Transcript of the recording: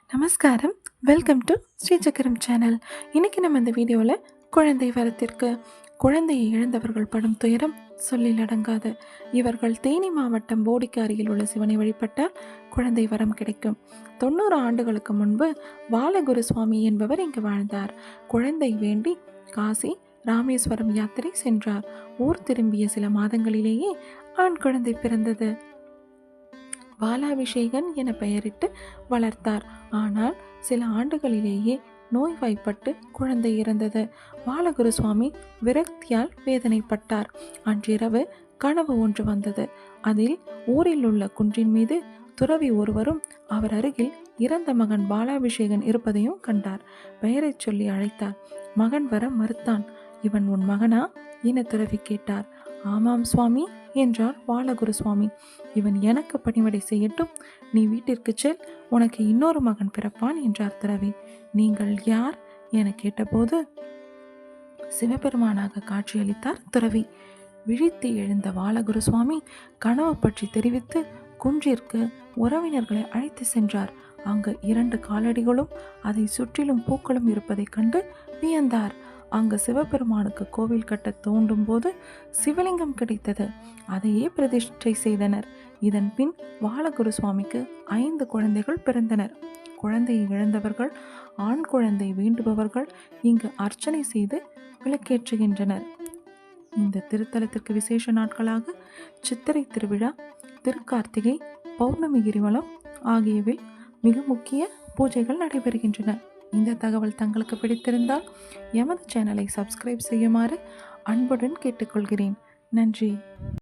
நமஸ்காரம். Welcome to Sri Chakra channel. இன்றைக்கி நம்ம இந்த வீடியோவில் குழந்தை வரத்திற்கு குழந்தையை இழந்தவர்கள் படும் துயரம் சொல்லில் அடங்காது. இவர்கள் தேனி மாவட்டம் போடிக்கு அருகில் உள்ள சிவனை வழிபட்டால் குழந்தை வரம் கிடைக்கும். 90 ஆண்டுகளுக்கு முன்பு பாலகுரு சுவாமி என்பவர் இங்கு வாழ்ந்தார். குழந்தை வேண்டி காசி ராமேஸ்வரம் யாத்திரை சென்றார். ஊர் திரும்பிய சில மாதங்களிலேயே ஆண் குழந்தை பிறந்தது. பாலாபிஷேகன் என பெயரிட்டு வளர்த்தார். ஆனால் சில ஆண்டுகளிலேயே நோய்வாய்ப்பட்டு குழந்தை இறந்தது. பாலகுரு சுவாமி விரக்தியால் வேதனைப்பட்டார். அன்றிரவு கனவு ஒன்று வந்தது. அதில் ஊரில் உள்ள குன்றின் மீது துறவி ஒருவரும் அவர் அருகில் இறந்த மகன் பாலாபிஷேகன் இருப்பதையும் கண்டார். பெயரை சொல்லி அழைத்தார். மகன் வர மறுத்தான். இவன் உன் மகனா என துறவி கேட்டார். ஆமாம் சுவாமி என்றார் பாலகுரு சுவாமி. இவன் எனக்கு பணிவிடை செய்யட்டும், நீ வீட்டிற்கு செல், உனக்கு இன்னொரு மகன் பிறப்பான் என்றார் துறவி. நீங்கள் யார் என கேட்டபோது சிவபெருமானாக காட்சியளித்தார் துறவி. விழித்து எழுந்த பாலகுரு சுவாமி கனவு பற்றி தெரிவித்து குன்றிற்கு உறவினர்களை அழைத்து சென்றார். அங்கு 2 காலடிகளும் அதை சுற்றிலும் பூக்களும் இருப்பதை கண்டு வியந்தார். அங்கு சிவபெருமானுக்கு கோவில் கட்ட தோண்டும் போது சிவலிங்கம் கிடைத்தது. அதையே பிரதிஷ்டை செய்தனர். இதன் பின் பாலகுரு சுவாமிக்கு 5 குழந்தைகள் பிறந்தனர். குழந்தையை இழந்தவர்கள், ஆண் குழந்தை வேண்டுபவர்கள் இங்கு அர்ச்சனை செய்து விளக்கேற்றுகின்றனர். இந்த திருத்தலத்திற்கு விசேஷ நாட்களாக சித்திரை திருவிழா, திருக்கார்த்திகை, பௌர்ணமி கிரிவலம் ஆகியவில் மிக முக்கிய பூஜைகள் நடைபெறுகின்றன. இந்த தகவல் தங்களுக்கு பிடித்திருந்தால் எமது சேனலை சப்ஸ்கிரைப் செய்யுமாறு அன்புடன் கேட்டுக்கொள்கிறேன். நன்றி.